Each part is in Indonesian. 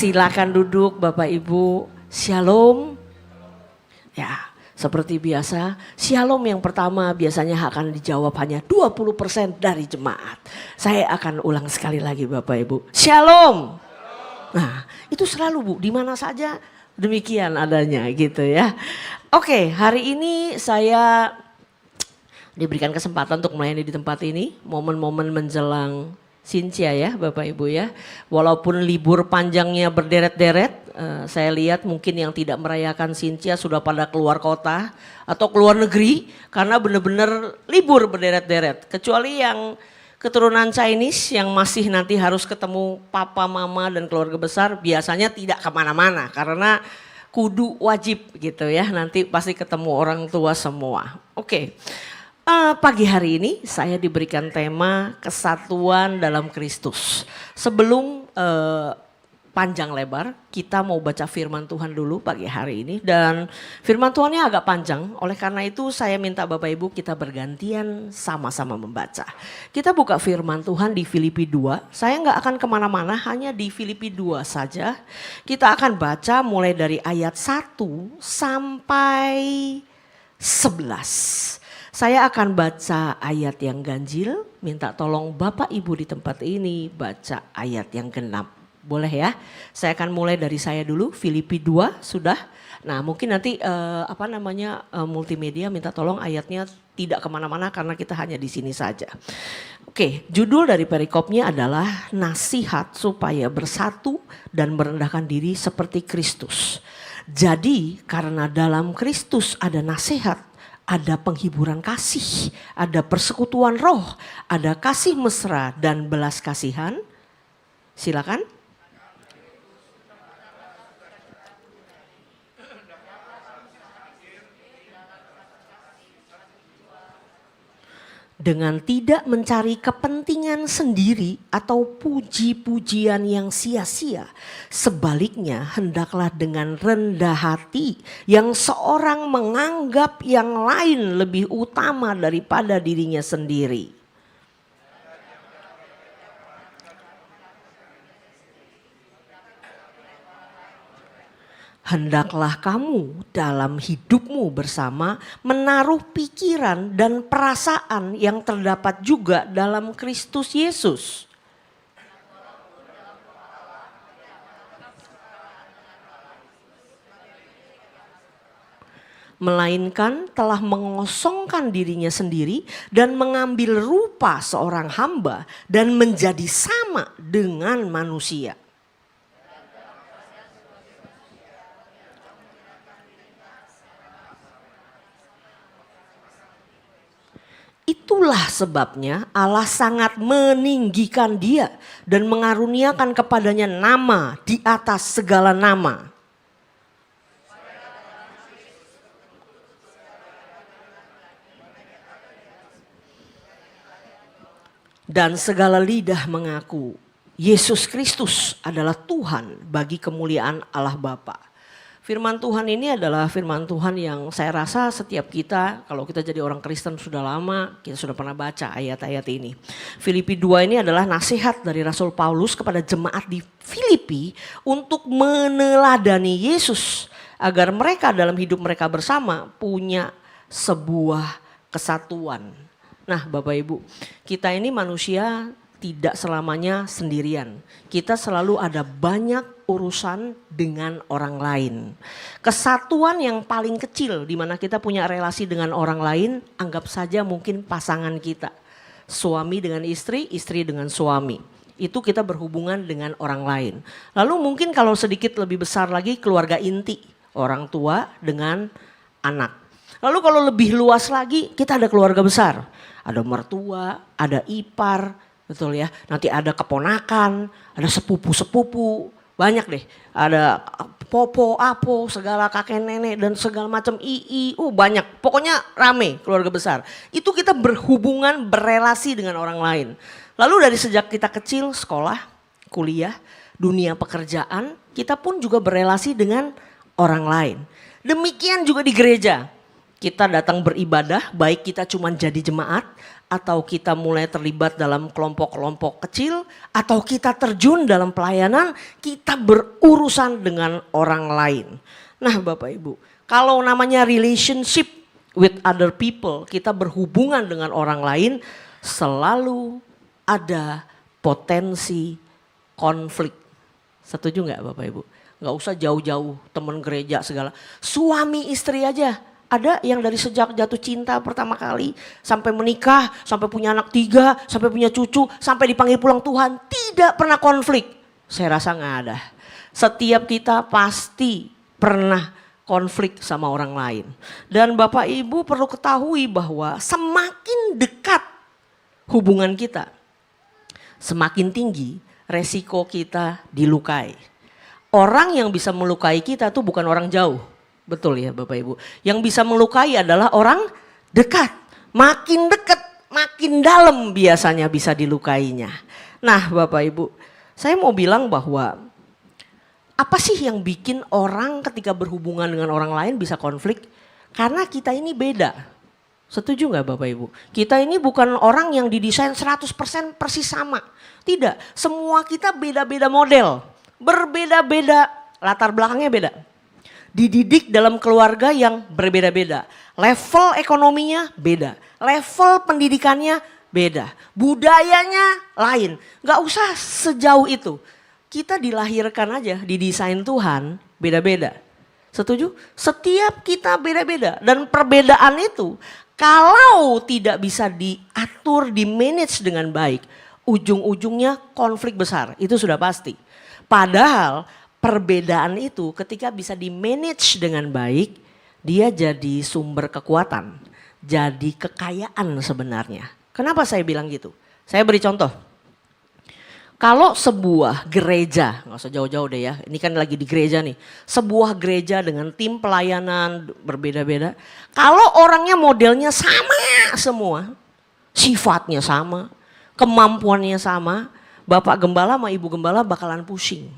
Silakan duduk Bapak Ibu. Shalom. Ya, seperti biasa, shalom yang pertama biasanya akan dijawab hanya 20% dari jemaat. Saya akan ulang sekali lagi Bapak Ibu. Shalom. Nah, itu selalu Bu, di mana saja demikian adanya gitu ya. Oke, hari ini saya diberikan kesempatan untuk melayani di tempat ini, momen-momen menjelang Sintia ya Bapak Ibu ya. Walaupun libur panjangnya berderet-deret, saya lihat mungkin yang tidak merayakan Sintia sudah pada keluar kota atau keluar negeri karena benar-benar libur berderet-deret. Kecuali yang keturunan Chinese yang masih nanti harus ketemu papa, mama dan keluarga besar biasanya tidak kemana-mana karena kudu wajib gitu ya. Nanti pasti ketemu orang tua semua. Oke. Pagi hari ini saya diberikan tema kesatuan dalam Kristus. Sebelum panjang lebar, kita mau baca firman Tuhan dulu pagi hari ini. Dan firman Tuhannya agak panjang, oleh karena itu saya minta Bapak Ibu kita bergantian sama-sama membaca. Kita buka firman Tuhan di Filipi 2, saya nggak akan kemana-mana, hanya di Filipi 2 saja. Kita akan baca mulai dari ayat 1 sampai 11. Saya akan baca ayat yang ganjil, minta tolong Bapak Ibu di tempat ini baca ayat yang genap. Boleh ya? Saya akan mulai dari saya dulu, Filipi 2 sudah. Nah mungkin nanti multimedia minta tolong ayatnya tidak kemana-mana karena kita hanya di sini saja. Oke, judul dari perikopnya adalah nasihat supaya bersatu dan merendahkan diri seperti Kristus. Jadi karena dalam Kristus ada nasihat, ada penghiburan kasih, ada persekutuan roh, ada kasih mesra dan belas kasihan. Silakan. Dengan tidak mencari kepentingan sendiri atau puji-pujian yang sia-sia. Sebaliknya hendaklah dengan rendah hati yang seorang menganggap yang lain lebih utama daripada dirinya sendiri. Hendaklah kamu dalam hidupmu bersama menaruh pikiran dan perasaan yang terdapat juga dalam Kristus Yesus. Melainkan telah mengosongkan dirinya sendiri dan mengambil rupa seorang hamba dan menjadi sama dengan manusia. Itulah sebabnya Allah sangat meninggikan dia dan mengaruniakan kepadanya nama di atas segala nama. Dan segala lidah mengaku Yesus Kristus adalah Tuhan bagi kemuliaan Allah Bapa. Firman Tuhan ini adalah firman Tuhan yang saya rasa setiap kita, kalau kita jadi orang Kristen sudah lama, kita sudah pernah baca ayat-ayat ini. Filipi 2 ini adalah nasihat dari Rasul Paulus kepada jemaat di Filipi untuk meneladani Yesus. Agar mereka dalam hidup mereka bersama punya sebuah kesatuan. Nah Bapak Ibu, kita ini manusia tidak selamanya sendirian. Kita selalu ada banyak urusan dengan orang lain. Kesatuan yang paling kecil di mana kita punya relasi dengan orang lain, anggap saja mungkin pasangan kita. Suami dengan istri, istri dengan suami. Itu kita berhubungan dengan orang lain. Lalu mungkin kalau sedikit lebih besar lagi keluarga inti, orang tua dengan anak. Lalu kalau lebih luas lagi kita ada keluarga besar. Ada mertua, ada ipar, betul ya. Nanti ada keponakan, ada sepupu-sepupu, banyak deh. Ada popo, apo, segala kakek nenek dan segala macam banyak. Pokoknya rame keluarga besar. Itu kita berhubungan, berelasi dengan orang lain. Lalu dari sejak kita kecil, sekolah, kuliah, dunia pekerjaan, kita pun juga berelasi dengan orang lain. Demikian juga di gereja. kita datang beribadah, baik kita cuma jadi jemaat, atau kita mulai terlibat dalam kelompok-kelompok kecil, atau kita terjun dalam pelayanan, kita berurusan dengan orang lain. Nah Bapak Ibu, kalau namanya relationship with other people, kita berhubungan dengan orang lain, selalu ada potensi konflik. Setuju nggak Bapak Ibu? Nggak usah jauh-jauh teman gereja segala. Suami istri aja. Ada yang dari sejak jatuh cinta pertama kali, sampai menikah, sampai punya anak 3, sampai punya cucu, sampai dipanggil pulang Tuhan, tidak pernah konflik. Saya rasa nggak ada. Setiap kita pasti pernah konflik sama orang lain. Dan Bapak Ibu perlu ketahui bahwa semakin dekat hubungan kita, semakin tinggi resiko kita dilukai. Orang yang bisa melukai kita tuh bukan orang jauh. Betul ya Bapak Ibu. Yang bisa melukai adalah orang dekat. Makin dekat, makin dalam biasanya bisa dilukainya. Nah Bapak Ibu, saya mau bilang bahwa apa sih yang bikin orang ketika berhubungan dengan orang lain bisa konflik? Karena kita ini beda. Setuju nggak Bapak Ibu? Kita ini bukan orang yang didesain 100% persis sama. Tidak, semua kita beda-beda model. Berbeda-beda, latar belakangnya beda. Dididik dalam keluarga yang berbeda-beda. Level ekonominya beda. Level pendidikannya beda. Budayanya lain. Gak usah sejauh itu. Kita dilahirkan aja, didesain Tuhan beda-beda. Setuju? Setiap kita beda-beda. Dan perbedaan itu kalau tidak bisa diatur, dimanage dengan baik, ujung-ujungnya konflik besar. Itu sudah pasti. Padahal perbedaan itu ketika bisa di-manage dengan baik, dia jadi sumber kekuatan, jadi kekayaan sebenarnya. Kenapa saya bilang gitu? Saya beri contoh. Kalau sebuah gereja, nggak usah jauh-jauh deh ya, ini kan lagi di gereja nih. Sebuah gereja dengan tim pelayanan berbeda-beda. Kalau orangnya modelnya sama semua, sifatnya sama, kemampuannya sama, Bapak Gembala sama Ibu Gembala bakalan pusing.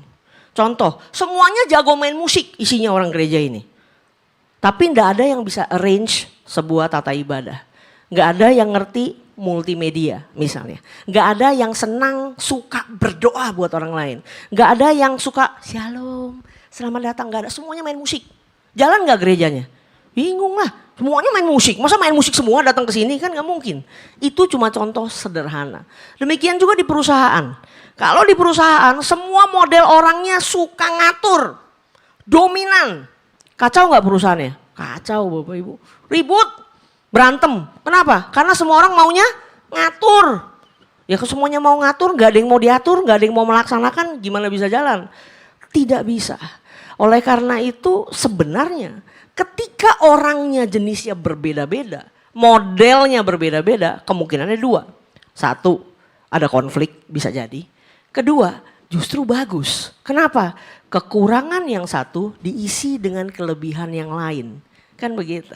Contoh, semuanya jago main musik isinya orang gereja ini. Tapi enggak ada yang bisa arrange sebuah tata ibadah. Enggak ada yang ngerti multimedia misalnya. Enggak ada yang senang suka berdoa buat orang lain. Enggak ada yang suka shalom, selamat datang. Enggak ada, semuanya main musik. Jalan enggak gerejanya? Bingung lah, semuanya main musik. Masa main musik semua datang ke sini kan enggak mungkin. Itu cuma contoh sederhana. Demikian juga di perusahaan. Kalau di perusahaan semua model orangnya suka ngatur, dominan. Kacau nggak perusahaannya? Kacau Bapak Ibu. Ribut, berantem. Kenapa? Karena semua orang maunya ngatur. Ya kalau semuanya mau ngatur, nggak ada yang mau diatur, nggak ada yang mau melaksanakan, gimana bisa jalan? Tidak bisa. Oleh karena itu sebenarnya ketika orangnya jenisnya berbeda-beda, modelnya berbeda-beda, kemungkinannya 2. 1, ada konflik bisa jadi. Kedua, justru bagus. Kenapa? Kekurangan yang satu diisi dengan kelebihan yang lain. Kan begitu.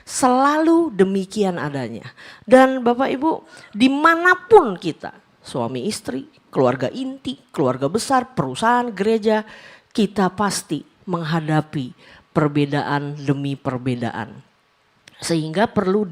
Selalu demikian adanya. Dan Bapak Ibu, dimanapun kita, suami istri, keluarga inti, keluarga besar, perusahaan, gereja, kita pasti menghadapi perbedaan demi perbedaan. Sehingga perlu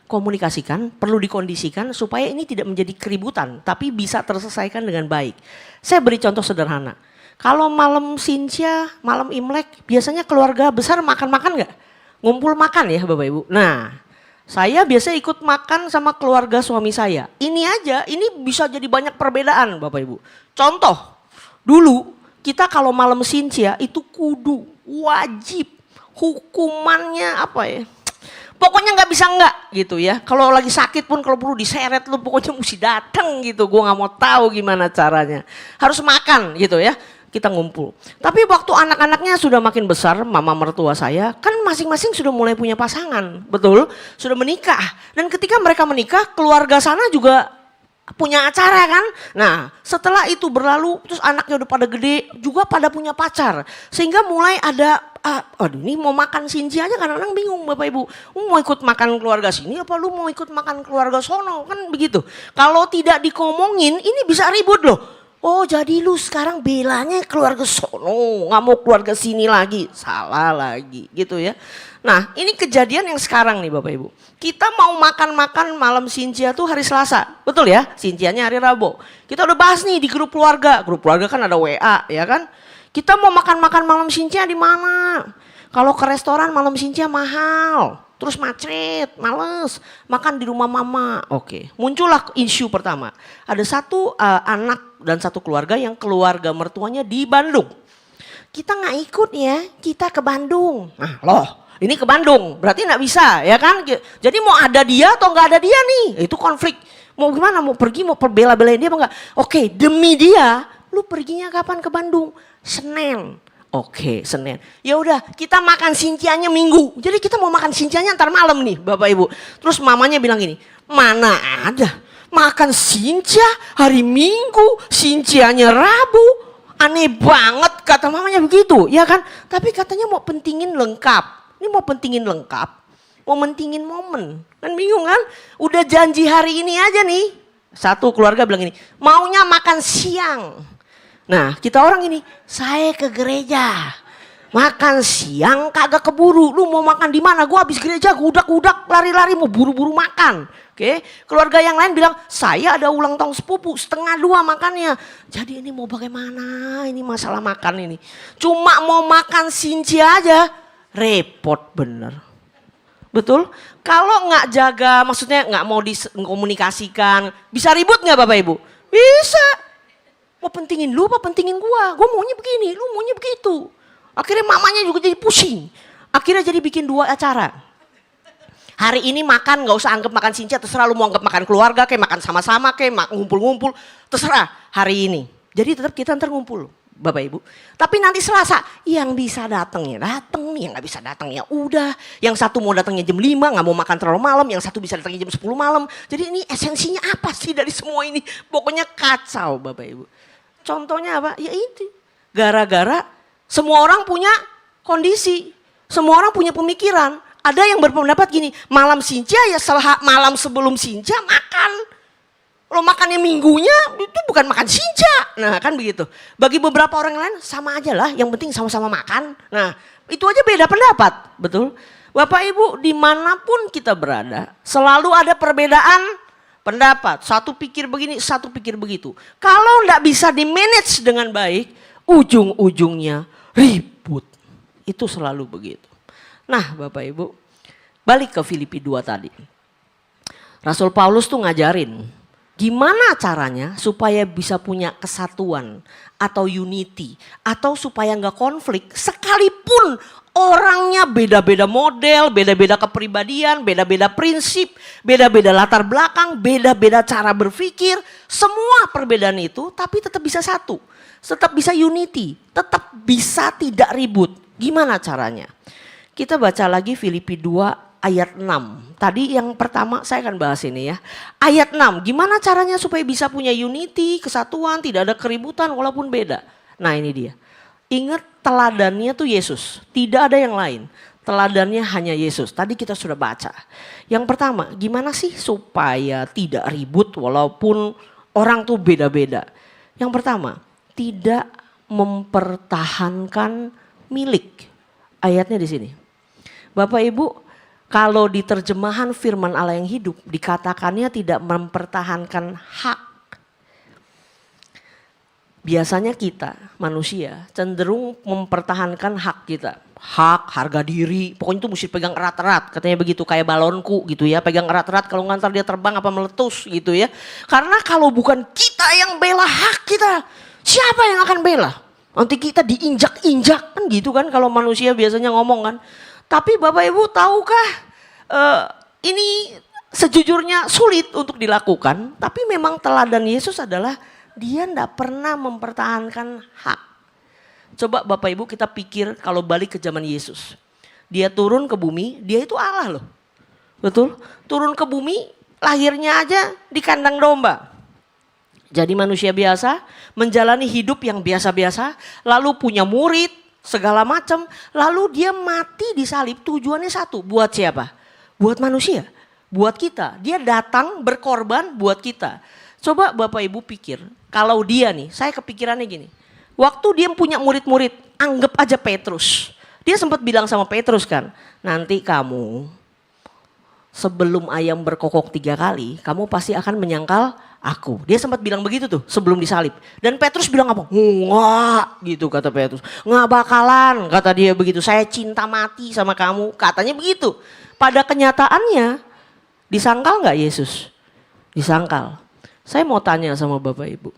komunikasikan, perlu dikondisikan supaya ini tidak menjadi keributan, tapi bisa terselesaikan dengan baik. Saya beri contoh sederhana. Kalau malam Sincia, malam Imlek, biasanya keluarga besar makan-makan nggak? Ngumpul makan ya Bapak Ibu. Nah, saya biasa ikut makan sama keluarga suami saya. Ini aja, ini bisa jadi banyak perbedaan Bapak Ibu. Contoh, dulu kita kalau malam Sincia itu kudu, wajib, hukumannya apa ya? Pokoknya nggak bisa nggak gitu ya. Kalau lagi sakit pun kalau perlu diseret lu pokoknya mesti datang gitu. Gue nggak mau tahu gimana caranya. Harus makan gitu ya. Kita ngumpul. Tapi waktu anak-anaknya sudah makin besar, mama mertua saya kan masing-masing sudah mulai punya pasangan, betul? Sudah menikah. Dan ketika mereka menikah, keluarga sana juga punya acara kan. Nah setelah itu berlalu terus anaknya udah pada gede juga pada punya pacar. Sehingga mulai ada aduh ini mau makan Sinci aja kadang-kadang bingung Bapak Ibu. Mau ikut makan keluarga sini apa lu mau ikut makan keluarga sono kan begitu. Kalau tidak dikomongin ini bisa ribut loh. Oh jadi lu sekarang belanya keluarga sono, nggak mau keluarga sini lagi. Salah lagi gitu ya. Nah ini kejadian yang sekarang nih Bapak Ibu. Kita mau makan-makan malam Sintia tuh hari Selasa. Betul ya? Sintianya hari Rabu. Kita udah bahas nih di grup keluarga. Grup keluarga kan ada WA ya kan. Kita mau makan-makan malam Sintia di mana? Kalau ke restoran malam Sintia mahal. Terus macet, males, makan di rumah mama. Oke, muncullah isu pertama. Ada satu anak dan satu keluarga yang keluarga mertuanya di Bandung. Kita nggak ikut ya, kita ke Bandung. Nah loh, ini ke Bandung, berarti nggak bisa ya kan? Jadi mau ada dia atau nggak ada dia nih, itu konflik. Mau gimana, mau pergi, mau bela-belain dia apa enggak? Oke, demi dia, lu perginya kapan ke Bandung? Senin. Oke, Senin. Ya udah, kita makan Sintianya Minggu. Jadi kita mau makan Sintianya ntar malam nih, Bapak Ibu. Terus mamanya bilang gini, mana ada makan Sintia hari Minggu, Sintianya Rabu. Aneh banget kata mamanya begitu, ya kan? Tapi katanya mau pentingin lengkap. Ini mau pentingin lengkap, mau mentingin momen. Kan bingung kan? Udah janji hari ini aja nih. Satu keluarga bilang gini, maunya makan siang. Nah kita orang ini, saya ke gereja, makan siang kagak keburu, lu mau makan di mana? Gua habis gereja gudak-gudak lari-lari mau buru-buru makan. Oke, keluarga yang lain bilang saya ada ulang tahun sepupu 1:30 makannya. Jadi ini mau bagaimana? Ini masalah makan ini. Cuma mau makan Sintia aja, repot bener. Betul? Kalau nggak jaga, maksudnya nggak mau dikomunikasikan, bisa ribut nggak Bapak Ibu? Bisa. Mau pentingin lu apa pentingin gua maunya begini, lu maunya begitu. Akhirnya mamanya juga jadi pusing. Akhirnya jadi bikin 2 acara. Hari ini makan gak usah anggap makan Sintia, terserah lu mau anggap makan keluarga kayak makan sama-sama kayak ngumpul-ngumpul. Terserah hari ini. Jadi tetap kita ntar ngumpul Bapak Ibu. Tapi nanti Selasa yang bisa datang ya datang, yang gak bisa datang ya udah. Yang satu mau datangnya jam 5 gak mau makan terlalu malam, yang satu bisa datangnya jam 10 malam. Jadi ini esensinya apa sih dari semua ini? Pokoknya kacau Bapak Ibu. Contohnya apa? Ya itu. Gara-gara semua orang punya kondisi. Semua orang punya pemikiran. Ada yang berpendapat gini, malam Sintia ya malam sebelum Sintia makan. Kalau makannya minggunya itu bukan makan Sintia. Nah kan begitu. Bagi beberapa orang lain sama aja lah, yang penting sama-sama makan. Nah itu aja beda pendapat, betul. Bapak Ibu dimanapun kita berada selalu ada perbedaan pendapat, satu pikir begini, satu pikir begitu. Kalau enggak bisa di-manage dengan baik, ujung-ujungnya ribut. Itu selalu begitu. Nah Bapak Ibu, balik ke Filipi 2 tadi. Rasul Paulus tuh ngajarin, gimana caranya supaya bisa punya kesatuan atau unity. Atau supaya enggak konflik, sekalipun orangnya beda-beda model, beda-beda kepribadian, beda-beda prinsip, beda-beda latar belakang, beda-beda cara berpikir. Semua perbedaan itu tapi tetap bisa satu. Tetap bisa unity, tetap bisa tidak ribut. Gimana caranya? Kita baca lagi Filipi 2 ayat 6. Tadi yang pertama saya akan bahas ini ya. Ayat 6, gimana caranya supaya bisa punya unity, kesatuan, tidak ada keributan walaupun beda. Nah ini dia. Ingat teladannya tuh Yesus, tidak ada yang lain. Teladannya hanya Yesus. Tadi kita sudah baca. Yang pertama, gimana sih supaya tidak ribut walaupun orang tuh beda-beda. Yang pertama, tidak mempertahankan milik. Ayatnya di sini. Bapak Ibu, kalau di terjemahan firman Allah yang hidup dikatakannya tidak mempertahankan hak. Biasanya kita manusia cenderung mempertahankan hak kita. Hak, harga diri, pokoknya itu mesti pegang erat-erat. Katanya begitu, kayak balonku gitu ya. Pegang erat-erat kalau ngantar dia terbang apa meletus gitu ya. Karena kalau bukan kita yang bela hak kita, siapa yang akan bela? Nanti kita diinjak-injak kan gitu kan kalau manusia biasanya ngomong kan. Tapi Bapak Ibu tahukah ini sejujurnya sulit untuk dilakukan. Tapi memang teladan Yesus adalah dia tidak pernah mempertahankan hak. Coba Bapak Ibu kita pikir kalau balik ke zaman Yesus. Dia turun ke bumi, dia itu Allah loh. Betul? Turun ke bumi, lahirnya aja di kandang domba. Jadi manusia biasa, menjalani hidup yang biasa-biasa, lalu punya murid, segala macam. Lalu dia mati di salib, tujuannya satu, buat siapa? Buat manusia, buat kita. Dia datang berkorban buat kita. Coba Bapak Ibu pikir, kalau dia nih, saya kepikirannya gini. Waktu dia punya murid-murid, anggap aja Petrus. Dia sempat bilang sama Petrus kan, nanti kamu sebelum ayam berkokok 3 kali, kamu pasti akan menyangkal aku. Dia sempat bilang begitu tuh sebelum disalib. Dan Petrus bilang apa? Enggak gitu kata Petrus. Nggak bakalan kata dia begitu. Saya cinta mati sama kamu. Katanya begitu. Pada kenyataannya disangkal nggak Yesus? Disangkal. Saya mau tanya sama Bapak Ibu.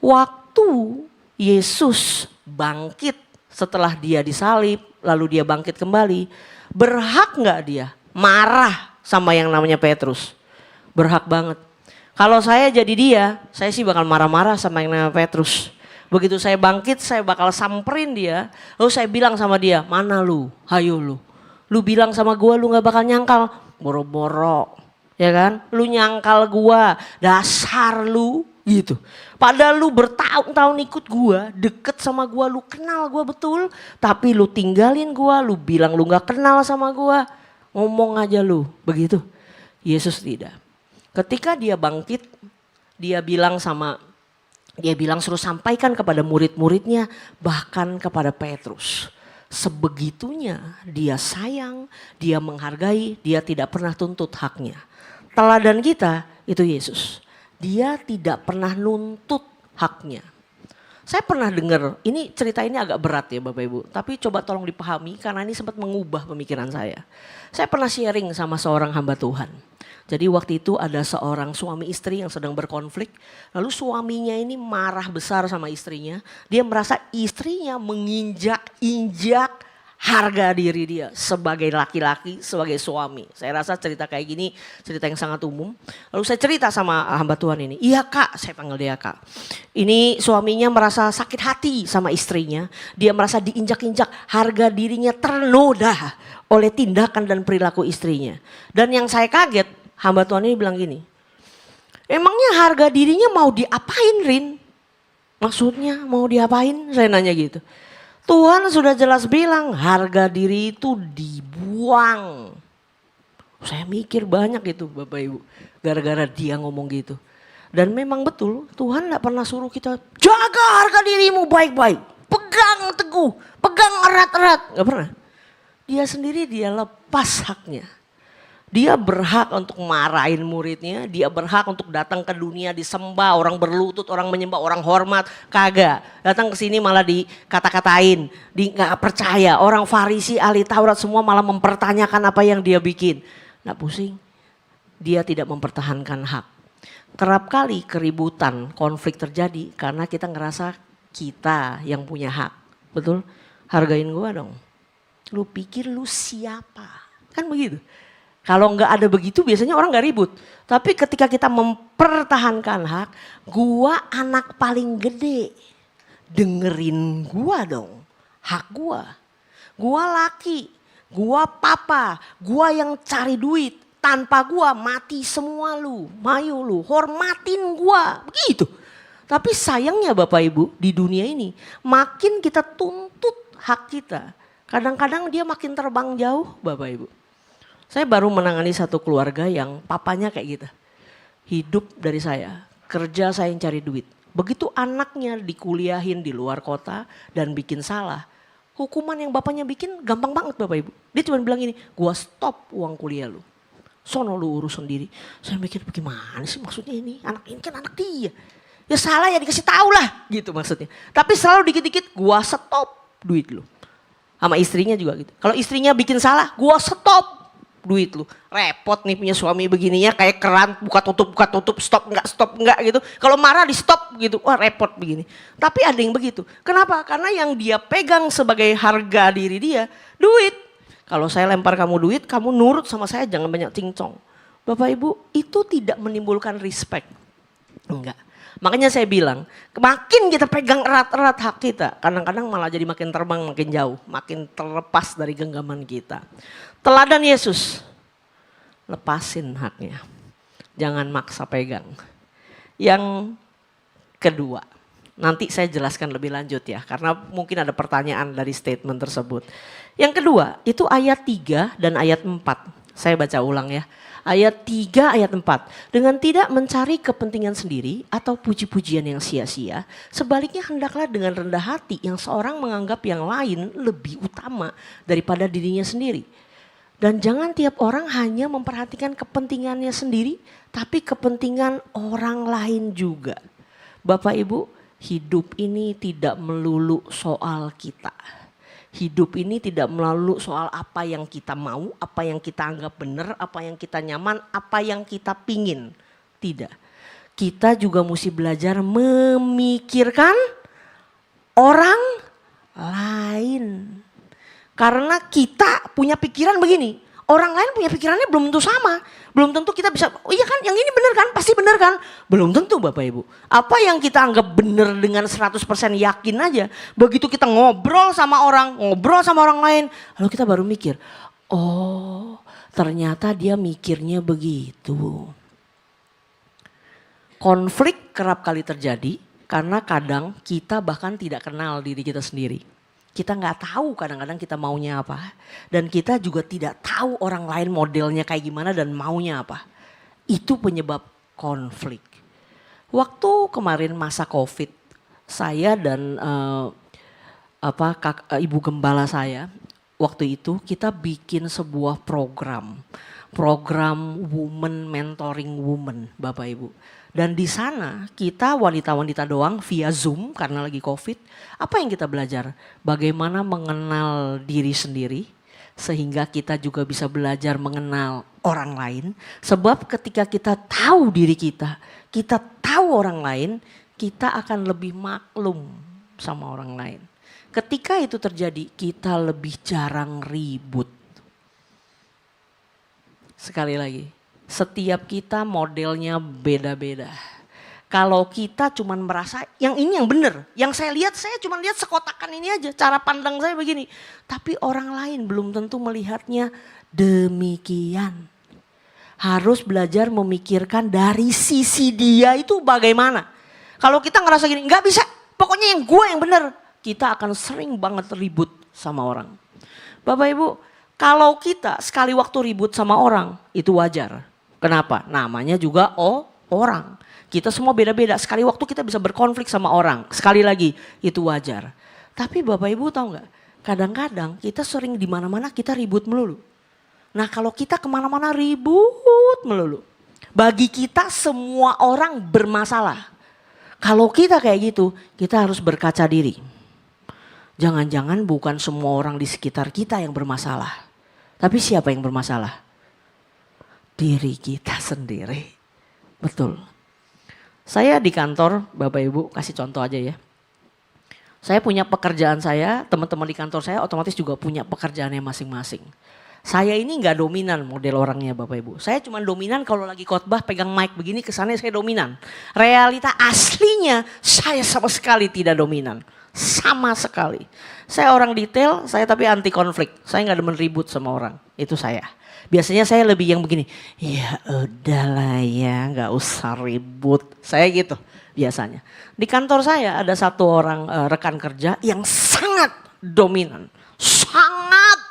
Waktu Yesus bangkit setelah dia disalib, lalu dia bangkit kembali. Berhak nggak dia marah sama yang namanya Petrus? Berhak banget. Kalau saya jadi dia, saya sih bakal marah-marah sama yang namanya Petrus. Begitu saya bangkit, saya bakal samperin dia. Lalu saya bilang sama dia, mana lu? Hayo lu. Lu bilang sama gua lu gak bakal nyangkal. Boro-boro. Ya kan? Lu nyangkal gua. Dasar lu. Gitu. Padahal lu bertahun-tahun ikut gua, deket sama gua, lu kenal gua betul. Tapi lu tinggalin gua, lu bilang lu gak kenal sama gua. Ngomong aja lu. Begitu. Yesus tidak. Ketika dia bangkit, dia bilang suruh sampaikan kepada murid-muridnya, bahkan kepada Petrus. Sebegitunya dia sayang, dia menghargai, dia tidak pernah tuntut haknya. Teladan kita itu Yesus. Dia tidak pernah nuntut haknya. Saya pernah dengar, ini cerita ini agak berat ya Bapak Ibu. Tapi coba tolong dipahami karena ini sempat mengubah pemikiran saya. Saya pernah sharing sama seorang hamba Tuhan. Jadi waktu itu ada seorang suami istri yang sedang berkonflik. Lalu suaminya ini marah besar sama istrinya. Dia merasa istrinya menginjak-injak harga diri dia sebagai laki-laki, sebagai suami. Saya rasa cerita kayak gini, cerita yang sangat umum. Lalu saya cerita sama hamba Tuhan ini. Iya kak, saya panggil dia kak. Ini suaminya merasa sakit hati sama istrinya. Dia merasa diinjak-injak, harga dirinya ternoda oleh tindakan dan perilaku istrinya. Dan yang saya kaget, hamba Tuhan ini bilang gini, emangnya harga dirinya mau diapain Rin? Maksudnya mau diapain? Saya nanya gitu. Tuhan sudah jelas bilang harga diri itu dibuang. Saya mikir banyak itu Bapak Ibu. Gara-gara dia ngomong gitu. Dan memang betul Tuhan gak pernah suruh kita jaga harga dirimu baik-baik. Pegang teguh, pegang erat-erat. Gak pernah. Dia sendiri dia lepas haknya. Dia berhak untuk marahin muridnya, dia berhak untuk datang ke dunia disembah, orang berlutut, orang menyembah, orang hormat, kagak. Datang ke sini malah dikata-katain, nggak percaya. Orang Farisi, ahli Taurat semua malah mempertanyakan apa yang dia bikin. Nggak pusing, dia tidak mempertahankan hak. Kerap kali keributan, konflik terjadi karena kita ngerasa kita yang punya hak. Betul? Hargain gua dong. Lu pikir lu siapa? Kan begitu. Kalau nggak ada begitu biasanya orang nggak ribut. Tapi ketika kita mempertahankan hak, gua anak paling gede. Dengerin gua dong, hak gua. Gua laki, gua papa, gua yang cari duit. Tanpa gua mati semua lu, mayu lu, hormatin gua. Begitu. Tapi sayangnya Bapak Ibu di dunia ini makin kita tuntut hak kita. Kadang-kadang dia makin terbang jauh Bapak Ibu. Saya baru menangani satu keluarga yang papanya kayak gitu. Hidup dari saya, kerja saya yang cari duit. Begitu anaknya dikuliahin di luar kota dan bikin salah. Hukuman yang bapaknya bikin gampang banget Bapak Ibu. Dia cuma bilang gini, gua stop uang kuliah lu. Sono lu urus sendiri. Saya mikir bagaimana sih maksudnya ini, anak ini kan anak dia. Ya salah ya dikasih tahu lah gitu maksudnya. Tapi selalu dikit-dikit gua stop duit lu. Sama istrinya juga gitu. Kalau istrinya bikin salah, gua stop duit lu. Repot nih punya suami begininya kayak keran buka tutup, stop enggak gitu. Kalau marah di stop gitu, wah repot begini. Tapi ada yang begitu. Kenapa? Karena yang dia pegang sebagai harga diri dia, duit. Kalau saya lempar kamu duit, kamu nurut sama saya jangan banyak cincong. Bapak Ibu, itu tidak menimbulkan respect. Enggak. Makanya saya bilang, makin kita pegang erat-erat hak kita, kadang-kadang malah jadi makin terbang, makin jauh, makin terlepas dari genggaman kita. Teladan Yesus, lepasin haknya, jangan maksa pegang. Yang kedua, nanti saya jelaskan lebih lanjut ya, karena mungkin ada pertanyaan dari statement tersebut. Yang kedua, itu ayat 3 dan ayat 4. Saya baca ulang ya. Ayat 3, ayat 4. Dengan tidak mencari kepentingan sendiri atau puji-pujian yang sia-sia. Sebaliknya hendaklah dengan rendah hati yang seorang menganggap yang lain lebih utama daripada dirinya sendiri. Dan jangan tiap orang hanya memperhatikan kepentingannya sendiri, tapi kepentingan orang lain juga. Bapak Ibu, hidup ini tidak melulu soal kita. Hidup ini tidak melulu soal apa yang kita mau, apa yang kita anggap benar, apa yang kita nyaman, apa yang kita pingin. Tidak. Kita juga mesti belajar memikirkan orang lain. Karena kita punya pikiran begini, orang lain punya pikirannya belum tentu sama. Belum tentu kita bisa, oh iya kan yang ini benar kan, pasti benar kan. Belum tentu Bapak Ibu. Apa yang kita anggap benar dengan 100% yakin aja. Begitu kita ngobrol sama orang lain. Lalu kita baru mikir, oh ternyata dia mikirnya begitu. Konflik kerap kali terjadi karena kadang kita bahkan tidak kenal diri kita sendiri. Kita nggak tahu kadang-kadang kita maunya apa. Dan kita juga tidak tahu orang lain modelnya kayak gimana dan maunya apa. Itu penyebab konflik. Waktu kemarin masa COVID, saya dan ibu gembala saya, waktu itu kita bikin sebuah program. Program Women Mentoring Women, Bapak Ibu. Dan di sana kita wanita-wanita doang via Zoom karena lagi COVID. Apa yang kita belajar? Bagaimana mengenal diri sendiri sehingga kita juga bisa belajar mengenal orang lain. Sebab ketika kita tahu diri kita tahu orang lain, kita akan lebih maklum sama orang lain. Ketika itu terjadi, kita lebih jarang ribut. Sekali lagi. Setiap kita modelnya beda-beda. Kalau kita cuma merasa yang ini yang benar. Yang saya cuma lihat sekotakan ini aja. Cara pandang saya begini. Tapi orang lain belum tentu melihatnya demikian. Harus belajar memikirkan dari sisi dia itu bagaimana. Kalau kita ngerasa gini, nggak bisa. Pokoknya yang gue yang benar. Kita akan sering banget ribut sama orang. Bapak Ibu, kalau kita sekali waktu ribut sama orang, itu wajar. Kenapa? Namanya juga orang. Kita semua beda-beda. Sekali waktu kita bisa berkonflik sama orang. Sekali lagi itu wajar. Tapi Bapak Ibu tahu nggak? Kadang-kadang kita sering di mana-mana kita ribut melulu. Nah kalau kita kemana-mana ribut melulu. Bagi kita semua orang bermasalah. Kalau kita kayak gitu, kita harus berkaca diri. Jangan-jangan bukan semua orang di sekitar kita yang bermasalah. Tapi siapa yang bermasalah? Diri kita sendiri. Betul. Saya di kantor, Bapak Ibu kasih contoh aja ya. Saya punya pekerjaan saya, teman-teman di kantor saya otomatis juga punya pekerjaannya masing-masing. Saya ini nggak dominan model orangnya Bapak Ibu. Saya cuma dominan kalau lagi khotbah pegang mic begini kesannya saya dominan. Realita aslinya saya sama sekali tidak dominan. Sama sekali. Saya orang detail, saya tapi anti konflik. Saya nggak demen ribut sama orang. Itu saya. Biasanya saya lebih yang begini, ya udahlah ya nggak usah ribut. Saya gitu biasanya. Di kantor saya ada satu orang rekan kerja yang sangat dominan. Sangat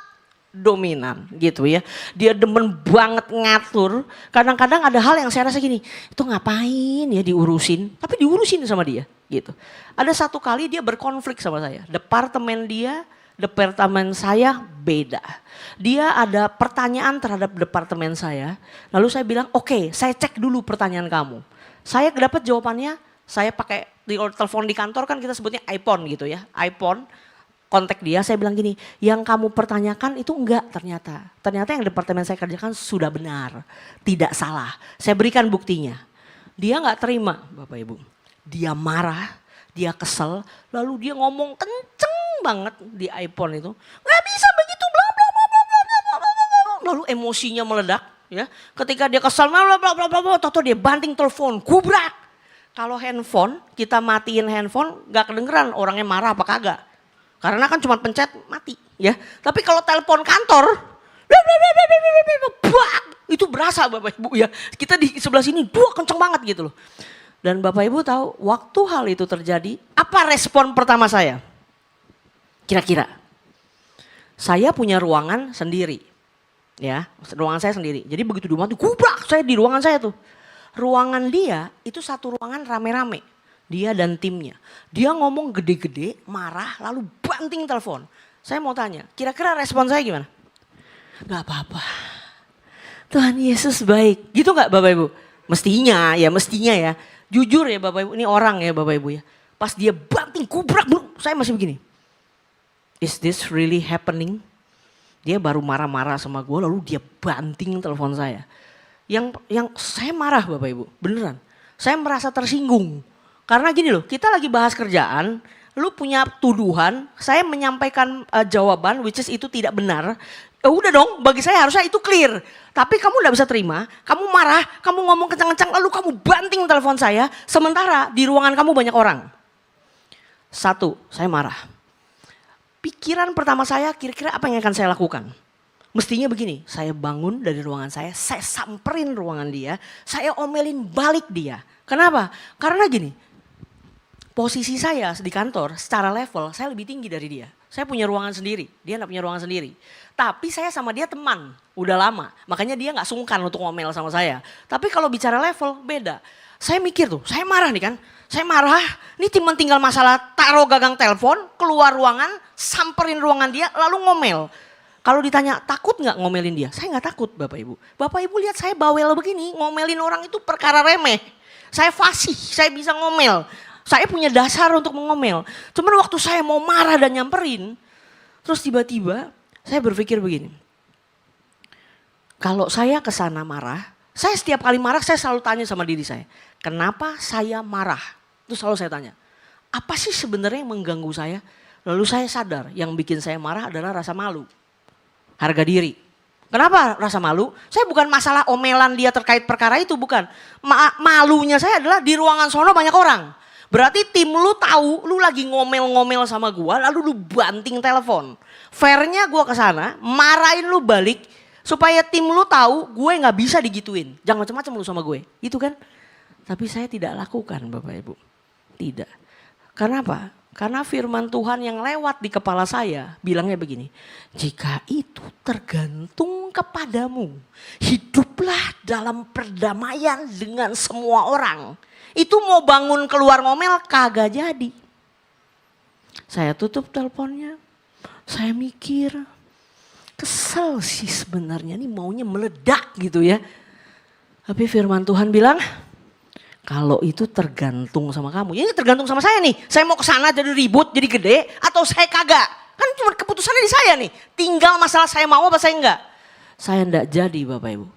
dominan gitu ya. Dia demen banget ngatur. Kadang-kadang ada hal yang saya rasa gini, itu ngapain ya diurusin. Tapi diurusin sama dia gitu. Ada satu kali dia berkonflik sama saya. Departemen saya beda. Dia ada pertanyaan terhadap departemen saya. Lalu saya bilang, oke, saya cek dulu pertanyaan kamu. Saya dapat jawabannya, saya pakai di telepon di kantor kan kita sebutnya iPhone gitu ya. iPhone, kontak dia, saya bilang gini, yang kamu pertanyakan itu enggak ternyata. Ternyata yang departemen saya kerjakan sudah benar, tidak salah. Saya berikan buktinya. Dia nggak terima Bapak Ibu. Dia marah, dia kesel, lalu dia ngomong kenceng banget di iPhone itu. Nggak bisa begitu, bla bla bla bla bla bla bla bla. Lalu emosinya meledak, ya. Ketika dia kesel, bla bla bla bla bla, tahu dia banting telepon, kubrak. Kalau handphone, kita matiin handphone, nggak kedengeran orangnya marah apa kagak. Karena kan cuma pencet mati, ya. Tapi kalau telepon kantor, bla bla bla bla bla bla bla, itu berasa Bapak Ibu ya. Kita di sebelah sini, kenceng banget gitu loh. Dan Bapak Ibu tahu, waktu hal itu terjadi, apa respon pertama saya? Kira-kira, saya punya ruangan sendiri. Ya, ruangan saya sendiri. Jadi begitu dia mati, kubrak saya di ruangan saya tuh. Ruangan dia itu satu ruangan rame-rame. Dia dan timnya. Dia ngomong gede-gede, marah, lalu banting telepon. Saya mau tanya, kira-kira respon saya gimana? Gak apa-apa. Tuhan Yesus baik. Gitu gak Bapak Ibu? Mestinya ya. Jujur ya Bapak Ibu, ini orang ya Bapak Ibu ya. Pas dia banting, kubrak, saya masih begini. Is this really happening? Dia baru marah-marah sama gue, lalu dia banting telepon saya. Yang saya marah Bapak Ibu, beneran. Saya merasa tersinggung. Karena gini loh, kita lagi bahas kerjaan, lu punya tuduhan, saya menyampaikan jawaban which is itu tidak benar. Udah dong, bagi saya harusnya itu clear. Tapi kamu gak bisa terima, kamu marah, kamu ngomong kencang-kencang, lalu kamu banting telepon saya, sementara di ruangan kamu banyak orang. Satu, saya marah. Pikiran pertama saya kira-kira apa yang akan saya lakukan? Mestinya begini, saya bangun dari ruangan saya samperin ruangan dia, saya omelin balik dia. Kenapa? Karena gini, posisi saya di kantor secara level saya lebih tinggi dari dia. Saya punya ruangan sendiri, dia gak punya ruangan sendiri. Tapi saya sama dia teman, udah lama. Makanya dia gak sungkan untuk ngomel sama saya. Tapi kalau bicara level beda. Saya mikir tuh, saya marah nih kan. Saya marah, ini cuma tinggal masalah taruh gagang telepon, keluar ruangan, samperin ruangan dia, lalu ngomel. Kalau ditanya takut nggak ngomelin dia? Saya nggak takut Bapak Ibu. Bapak Ibu lihat saya bawel begini, ngomelin orang itu perkara remeh. Saya fasih, saya bisa ngomel. Saya punya dasar untuk mengomel. Cuman waktu saya mau marah dan nyamperin, terus tiba-tiba saya berpikir begini. Kalau saya kesana marah, saya setiap kali marah saya selalu tanya sama diri saya. Kenapa saya marah? Itu selalu saya tanya. Apa sih sebenarnya yang mengganggu saya? Lalu saya sadar yang bikin saya marah adalah rasa malu. Harga diri. Kenapa rasa malu? Saya bukan masalah omelan dia terkait perkara itu, bukan. Malunya saya adalah di ruangan sono banyak orang. Berarti tim lu tahu lu lagi ngomel-ngomel sama gua lalu lu banting telepon. Fairnya gua kesana marahin lu balik supaya tim lu tahu gue gak bisa digituin. Jangan macam-macam lu sama gue. Gitu kan? Tapi saya tidak lakukan Bapak Ibu. Tidak. Karena apa? Karena firman Tuhan yang lewat di kepala saya bilangnya begini. Jika itu tergantung kepadamu, hiduplah dalam perdamaian dengan semua orang. Itu mau bangun keluar ngomel kagak jadi. Saya tutup teleponnya, saya mikir. Kesel sih sebenarnya, nih maunya meledak gitu ya. Tapi firman Tuhan bilang, kalau itu tergantung sama kamu. Ya ini tergantung sama saya nih. Saya mau kesana jadi ribut, jadi gede atau saya kagak. Kan cuma keputusannya di saya nih. Tinggal masalah saya mau apa saya enggak. Saya enggak jadi Bapak Ibu.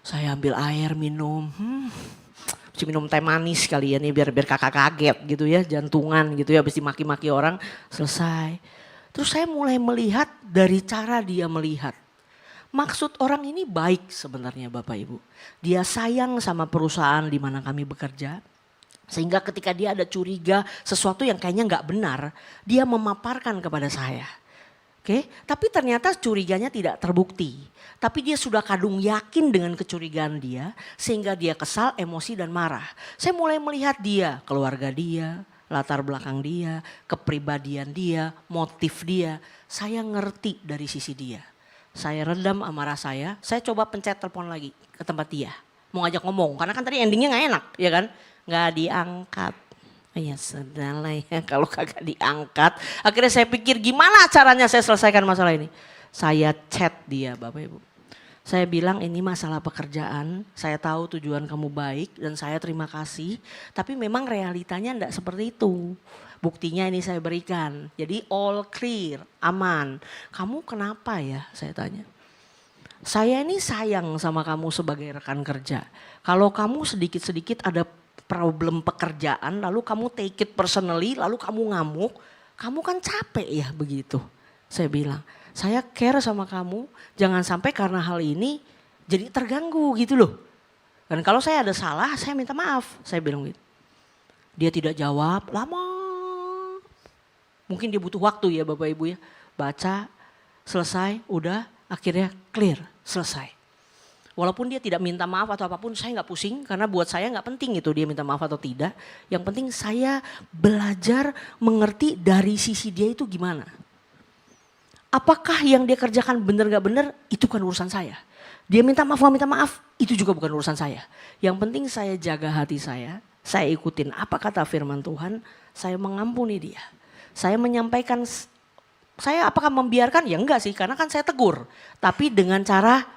Saya ambil air minum. Mesti minum teh manis kali ya nih biar kakak kaget gitu ya. Jantungan gitu ya habis dimaki-maki orang. Selesai. Terus saya mulai melihat dari cara dia melihat. Maksud orang ini baik sebenarnya Bapak Ibu. Dia sayang sama perusahaan di mana kami bekerja. Sehingga ketika dia ada curiga sesuatu yang kayaknya nggak benar. Dia memaparkan kepada saya. Oke, tapi ternyata curiganya tidak terbukti. Tapi dia sudah kadung yakin dengan kecurigaan dia. Sehingga dia kesal, emosi dan marah. Saya mulai melihat dia, keluarga dia, latar belakang dia, kepribadian dia, motif dia. Saya ngerti dari sisi dia. Saya redam amarah saya coba pencet telepon lagi ke tempat dia. Mau ngajak ngomong, karena kan tadi endingnya gak enak ya kan. Gak diangkat. Ya sudah lah ya kalau kagak diangkat. Akhirnya saya pikir gimana caranya saya selesaikan masalah ini. Saya chat dia Bapak Ibu. Saya bilang ini masalah pekerjaan, saya tahu tujuan kamu baik dan saya terima kasih. Tapi memang realitanya enggak seperti itu. Buktinya ini saya berikan. Jadi all clear, aman. Kamu kenapa ya saya tanya. Saya ini sayang sama kamu sebagai rekan kerja. Kalau kamu sedikit-sedikit ada problem pekerjaan lalu kamu take it personally lalu kamu ngamuk. Kamu kan capek ya begitu. Saya bilang saya care sama kamu jangan sampai karena hal ini jadi terganggu gitu loh. Dan kalau saya ada salah saya minta maaf. Saya bilang gitu. Dia tidak jawab lama. Mungkin dia butuh waktu ya Bapak Ibu ya. Baca, selesai, udah akhirnya clear, selesai. Walaupun dia tidak minta maaf atau apapun saya gak pusing. Karena buat saya gak penting itu dia minta maaf atau tidak. Yang penting saya belajar mengerti dari sisi dia itu gimana. Apakah yang dia kerjakan benar gak benar, itu bukan urusan saya. Dia minta maaf, minta maaf, itu juga bukan urusan saya. Yang penting saya jaga hati saya ikutin apa kata firman Tuhan, saya mengampuni dia. Saya menyampaikan, saya apakah membiarkan? Ya enggak sih, karena kan saya tegur. Tapi dengan cara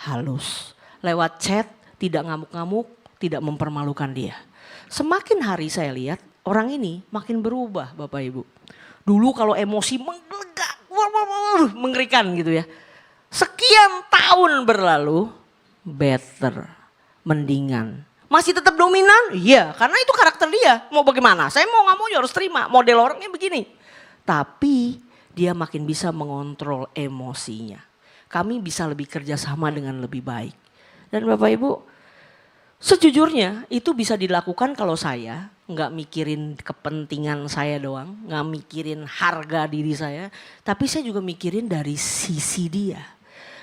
halus, lewat chat, tidak ngamuk-ngamuk, tidak mempermalukan dia. Semakin hari saya lihat, orang ini makin berubah Bapak Ibu. Dulu kalau emosi menggelegak, mengerikan gitu ya. Sekian tahun berlalu, better, mendingan. Masih tetap dominan? Iya, karena itu karakter dia. Mau bagaimana? Saya mau gak mau ya harus terima, model orangnya begini. Tapi dia makin bisa mengontrol emosinya. Kami bisa lebih kerjasama dengan lebih baik. Dan Bapak Ibu, sejujurnya itu bisa dilakukan kalau saya nggak mikirin kepentingan saya doang, nggak mikirin harga diri saya, tapi saya juga mikirin dari sisi dia.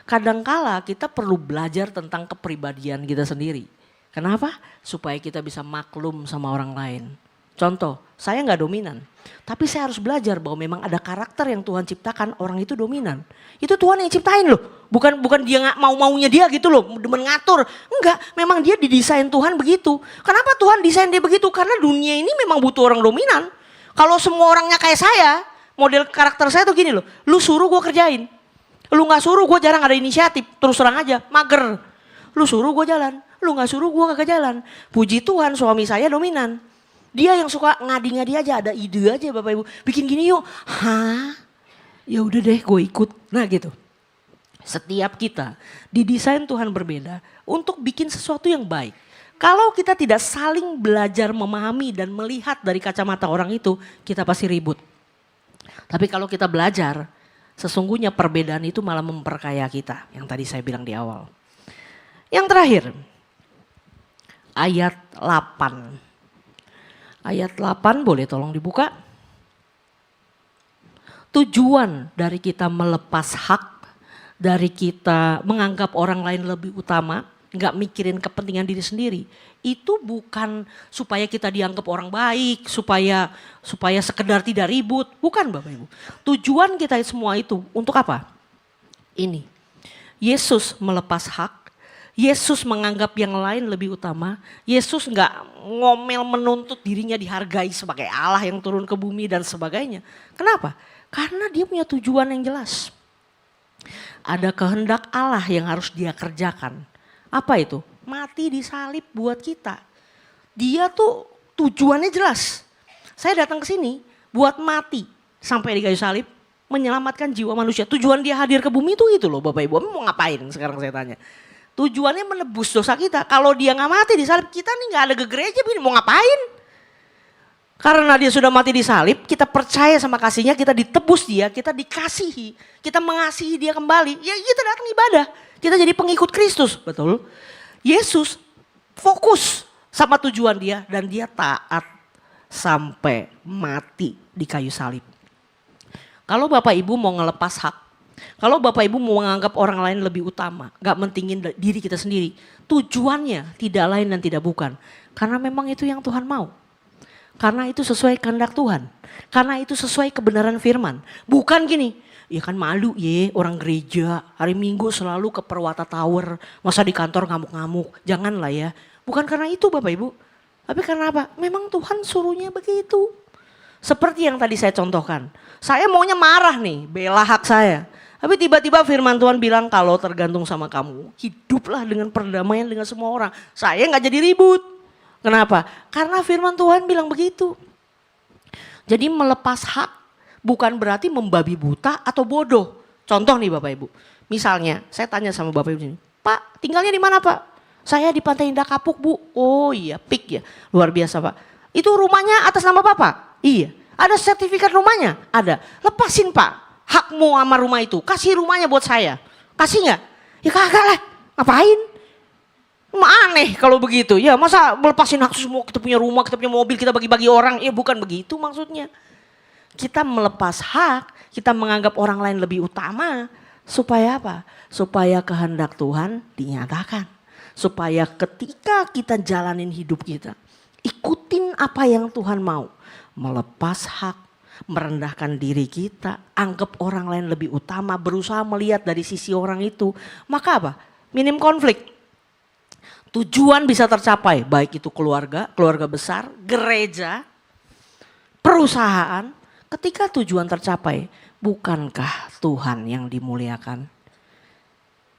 Kadangkala kita perlu belajar tentang kepribadian kita sendiri. Kenapa? Supaya kita bisa maklum sama orang lain. Contoh, saya nggak dominan, tapi saya harus belajar bahwa memang ada karakter yang Tuhan ciptakan, orang itu dominan. Itu Tuhan yang ciptain loh, bukan dia nggak mau-maunya dia gitu loh, mengatur. Enggak, memang dia didesain Tuhan begitu. Kenapa Tuhan desain dia begitu? Karena dunia ini memang butuh orang dominan. Kalau semua orangnya kayak saya, model karakter saya tuh gini loh, lu suruh gue kerjain. Lu nggak suruh gue jarang ada inisiatif, terus terang aja, mager. Lu suruh gue jalan, lu nggak suruh gue kagak jalan. Puji Tuhan suami saya dominan. Dia yang suka ngadi-ngadi aja, ada ide aja Bapak Ibu. Bikin gini yuk, hah? Ya udah deh gue ikut. Nah gitu. Setiap kita didesain Tuhan berbeda untuk bikin sesuatu yang baik. Kalau kita tidak saling belajar memahami dan melihat dari kacamata orang itu, kita pasti ribut. Tapi kalau kita belajar, sesungguhnya perbedaan itu malah memperkaya kita. Yang tadi saya bilang di awal. Yang terakhir, ayat 8. Ayat 8 boleh tolong dibuka. Tujuan dari kita melepas hak, dari kita menganggap orang lain lebih utama, nggak mikirin kepentingan diri sendiri. Itu bukan supaya kita dianggap orang baik, supaya sekedar tidak ribut. Bukan Bapak Ibu. Tujuan kita semua itu untuk apa? Ini, Yesus melepas hak. Yesus menganggap yang lain lebih utama. Yesus nggak ngomel menuntut dirinya dihargai sebagai Allah yang turun ke bumi dan sebagainya. Kenapa? Karena dia punya tujuan yang jelas. Ada kehendak Allah yang harus dia kerjakan. Apa itu? Mati di salib buat kita. Dia tuh tujuannya jelas. Saya datang ke sini buat mati sampai di kayu salib, menyelamatkan jiwa manusia. Tujuan dia hadir ke bumi itu loh Bapak Ibu. Mau ngapain sekarang saya tanya? Tujuannya menebus dosa kita. Kalau dia nggak mati di salib, kita nih nggak ada ke gereja begini, mau ngapain? Karena dia sudah mati di salib, kita percaya sama kasihnya, kita ditebus dia, kita dikasihi, kita mengasihi dia kembali. Ya kita datang ibadah, kita jadi pengikut Kristus, betul? Yesus fokus sama tujuan dia dan dia taat sampai mati di kayu salib. Kalau Bapak Ibu mau ngelepas hak, kalau Bapak Ibu mau menganggap orang lain lebih utama, gak mentingin diri kita sendiri, tujuannya tidak lain dan tidak bukan. Karena memang itu yang Tuhan mau. Karena itu sesuai kehendak Tuhan. Karena itu sesuai kebenaran firman. Bukan gini, ya kan malu ya orang gereja, hari Minggu selalu ke Perwata Tower, masa di kantor ngamuk-ngamuk, janganlah ya. Bukan karena itu Bapak Ibu, tapi karena apa? Memang Tuhan suruhnya begitu. Seperti yang tadi saya contohkan, saya maunya marah nih, bela hak saya. Tapi tiba-tiba firman Tuhan bilang kalau tergantung sama kamu, hiduplah dengan perdamaian dengan semua orang. Saya gak jadi ribut. Kenapa? Karena firman Tuhan bilang begitu. Jadi melepas hak bukan berarti membabi buta atau bodoh. Contoh nih Bapak Ibu. Misalnya saya tanya sama Bapak Ibu, Pak tinggalnya di mana Pak? Saya di Pantai Indah Kapuk Bu. Oh iya pik ya, luar biasa Pak. Itu rumahnya atas nama Bapak? Iya. Ada sertifikat rumahnya? Ada. Lepasin Pak hakmu sama rumah itu, kasih rumahnya buat saya. Kasih nggak? Ya kagak lah, ngapain? Aneh kalau begitu. Ya masa melepasin hak semua, kita punya rumah, kita punya mobil, kita bagi-bagi orang. Ya bukan begitu maksudnya. Kita melepas hak, kita menganggap orang lain lebih utama. Supaya apa? Supaya kehendak Tuhan dinyatakan. Supaya ketika kita jalanin hidup kita, ikutin apa yang Tuhan mau. Melepas hak. merendahkan diri kita, anggap orang lain lebih utama, berusaha melihat dari sisi orang itu, maka apa? Minim konflik. Tujuan bisa tercapai, baik itu keluarga, keluarga besar, gereja, perusahaan. Ketika tujuan tercapai, bukankah Tuhan yang dimuliakan?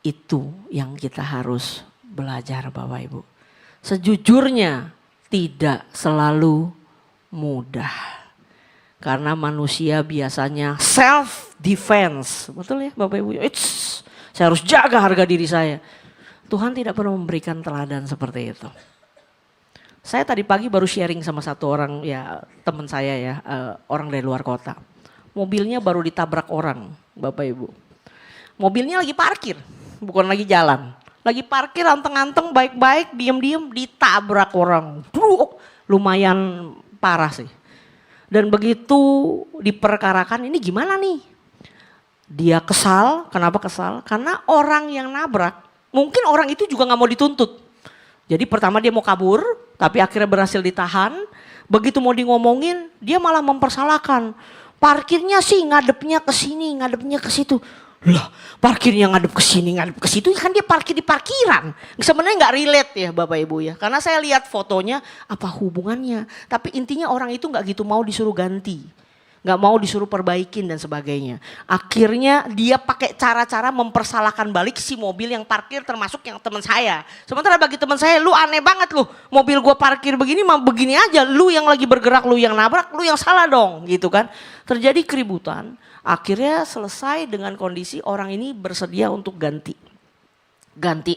Itu yang kita harus belajar Bapak Ibu. Sejujurnya tidak selalu mudah. Karena manusia biasanya self defense. Betul ya Bapak Ibu? Saya harus jaga harga diri saya. Tuhan tidak pernah memberikan teladan seperti itu. Saya tadi pagi baru sharing sama satu orang ya teman saya ya, orang dari luar kota. Mobilnya baru ditabrak orang Bapak Ibu. Mobilnya lagi parkir, bukan lagi jalan. Lagi parkir anteng-anteng baik-baik, diem-diem ditabrak orang. Lumayan parah sih. Dan begitu diperkarakan ini gimana nih? Dia kesal, kenapa kesal? Karena orang yang nabrak, mungkin orang itu juga gak mau dituntut. Jadi pertama dia mau kabur, tapi akhirnya berhasil ditahan. Begitu mau di ngomongin, dia malah mempersalahkan. Parkirnya sih ngadepnya ke sini, ngadepnya ke situ. Lah, parkirnya ngadep ke sini, ngadep ke situ, kan dia parkir di parkiran. Sebenarnya nggak relate ya Bapak Ibu ya. Karena saya lihat fotonya, apa hubungannya. Tapi intinya orang itu nggak gitu mau disuruh ganti. Nggak mau disuruh perbaikin dan sebagainya. Akhirnya dia pakai cara-cara mempersalahkan balik si mobil yang parkir termasuk yang teman saya. Sementara bagi teman saya, lu aneh banget lu. Mobil gua parkir begini mah begini aja. Lu yang lagi bergerak, lu yang nabrak, lu yang salah dong gitu kan. Terjadi keributan. Akhirnya selesai dengan kondisi orang ini bersedia untuk ganti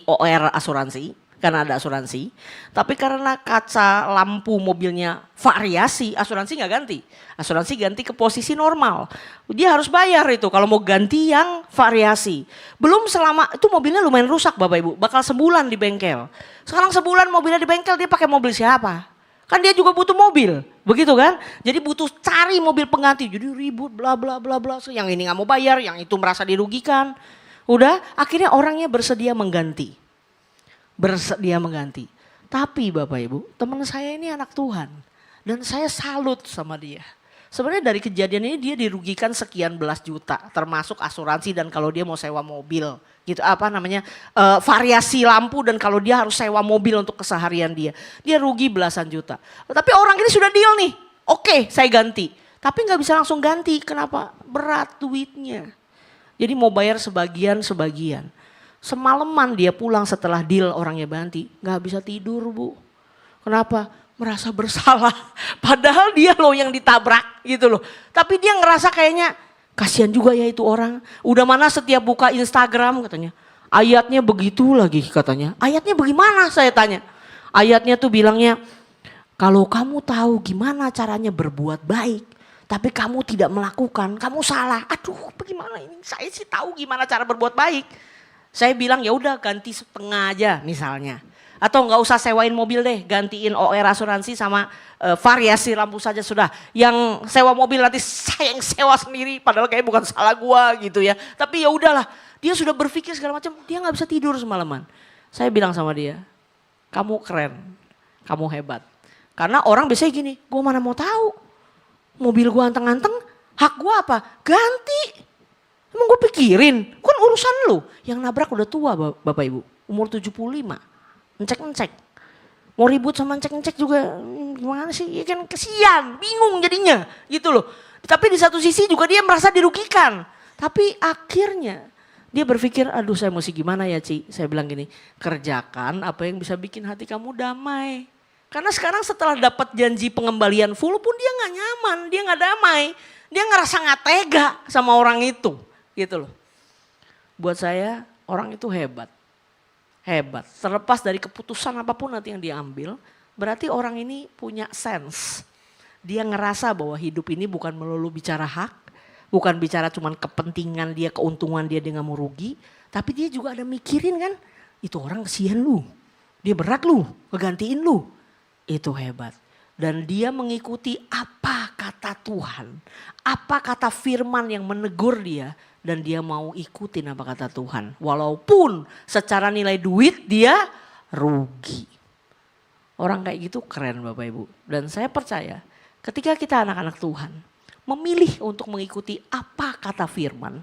OR asuransi karena ada asuransi. Tapi karena kaca lampu mobilnya variasi, asuransi nggak ganti. Asuransi ganti ke posisi normal. Dia harus bayar itu kalau mau ganti yang variasi. Belum selama itu mobilnya lumayan rusak Bapak Ibu, bakal sebulan di bengkel. Sekarang sebulan mobilnya di bengkel, dia pakai mobil siapa? Kan dia juga butuh mobil, begitu kan? Jadi butuh cari mobil pengganti, jadi ribut bla bla bla bla. Yang ini nggak mau bayar, yang itu merasa dirugikan. Udah, akhirnya orangnya bersedia mengganti. Tapi Bapak Ibu, teman saya ini anak Tuhan. Dan saya salut sama dia. Sebenarnya dari kejadian ini dia dirugikan sekian belas juta. Termasuk asuransi dan kalau dia mau sewa mobil. Gitu variasi lampu dan kalau dia harus sewa mobil untuk keseharian dia rugi belasan juta. Tapi orang ini sudah deal nih, oke saya ganti, tapi nggak bisa langsung ganti, kenapa? Berat duitnya, jadi mau bayar sebagian, semalaman dia pulang setelah deal orangnya ganti, nggak bisa tidur Bu, kenapa? Merasa bersalah, padahal dia loh yang ditabrak gitu loh, tapi dia ngerasa kayaknya kasihan juga ya itu orang. Udah mana setiap buka Instagram katanya. Ayatnya begitu lagi katanya. Ayatnya bagaimana saya tanya. Ayatnya tuh bilangnya. Kalau kamu tahu gimana caranya berbuat baik. Tapi kamu tidak melakukan. Kamu salah. Aduh bagaimana ini. Saya sih tahu gimana cara berbuat baik. Saya bilang ya udah ganti setengah aja misalnya. Atau nggak usah sewain mobil deh, gantiin OR asuransi sama variasi lampu saja sudah. Yang sewa mobil nanti saya yang sewa sendiri, padahal kayak bukan salah gua gitu ya. Tapi ya udahlah, dia sudah berpikir segala macam, dia nggak bisa tidur semalaman. Saya bilang sama dia, kamu keren, kamu hebat. Karena orang biasanya gini, gua mana mau tahu, mobil gua anteng-anteng, hak gua apa? Ganti. Emang gua pikirin, kan urusan lu. Yang nabrak udah tua Bapak Ibu, umur 75. Ngecek-ngecek, mau ribut sama ngecek-ngecek juga gimana sih, ya kan kesian, bingung jadinya gitu loh. Tapi di satu sisi juga dia merasa dirugikan. Tapi akhirnya dia berpikir, aduh saya mesti gimana ya Ci. Saya bilang gini, kerjakan apa yang bisa bikin hati kamu damai. Karena sekarang setelah dapat janji pengembalian full pun dia gak nyaman, dia gak damai. Dia ngerasa gak tega sama orang itu gitu loh. Buat saya orang itu hebat. Hebat, terlepas dari keputusan apapun nanti yang diambil, berarti orang ini punya sense. Dia ngerasa bahwa hidup ini bukan melulu bicara hak, bukan bicara cuman kepentingan dia, keuntungan dia gak mau rugi, tapi dia juga ada mikirin kan, itu orang kesian lu, dia berat lu, ngegantiin lu, itu hebat. Dan dia mengikuti apa kata Tuhan, apa kata firman yang menegur dia. Dan dia mau ikutin apa kata Tuhan. Walaupun secara nilai duit dia rugi. Orang kayak gitu keren Bapak Ibu. Dan saya percaya ketika kita anak-anak Tuhan. memilih untuk mengikuti apa kata firman.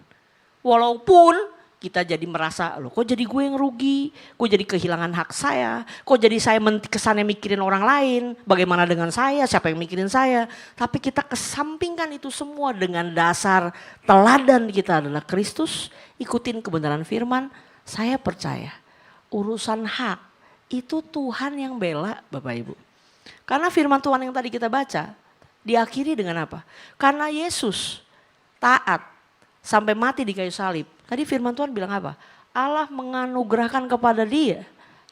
Walaupun kita jadi merasa, loh kok jadi gue yang rugi, kok jadi kehilangan hak saya, kok jadi saya kesannya mikirin orang lain, bagaimana dengan saya, siapa yang mikirin saya. Tapi kita kesampingkan itu semua dengan dasar teladan kita adalah Kristus, ikutin kebenaran firman, saya percaya urusan hak itu Tuhan yang bela Bapak Ibu. Karena firman Tuhan yang tadi kita baca, diakhiri dengan apa? Karena Yesus taat sampai mati di kayu salib. Tadi firman Tuhan bilang apa? Allah menganugerahkan kepada dia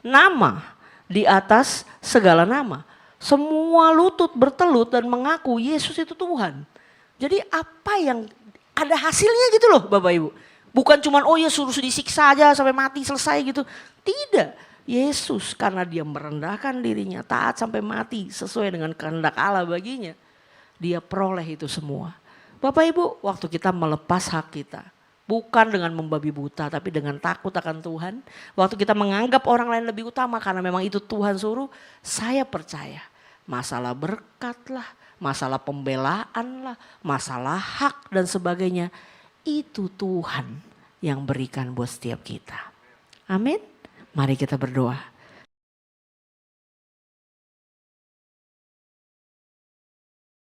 nama di atas segala nama. Semua lutut bertelut dan mengaku Yesus itu Tuhan. Jadi apa yang ada hasilnya gitu loh Bapak Ibu. Bukan cuman oh ya suruh disiksa aja sampai mati selesai gitu. Tidak. Yesus karena dia merendahkan dirinya taat sampai mati sesuai dengan kehendak Allah baginya. Dia peroleh itu semua. Bapak Ibu waktu kita melepas hak kita. Bukan dengan membabi buta tapi dengan takut akan Tuhan. Waktu kita menganggap orang lain lebih utama karena memang itu Tuhan suruh. Saya percaya masalah berkat lah, masalah pembelaan lah, masalah hak dan sebagainya. Itu Tuhan yang berikan buat setiap kita. Amin. Mari kita berdoa.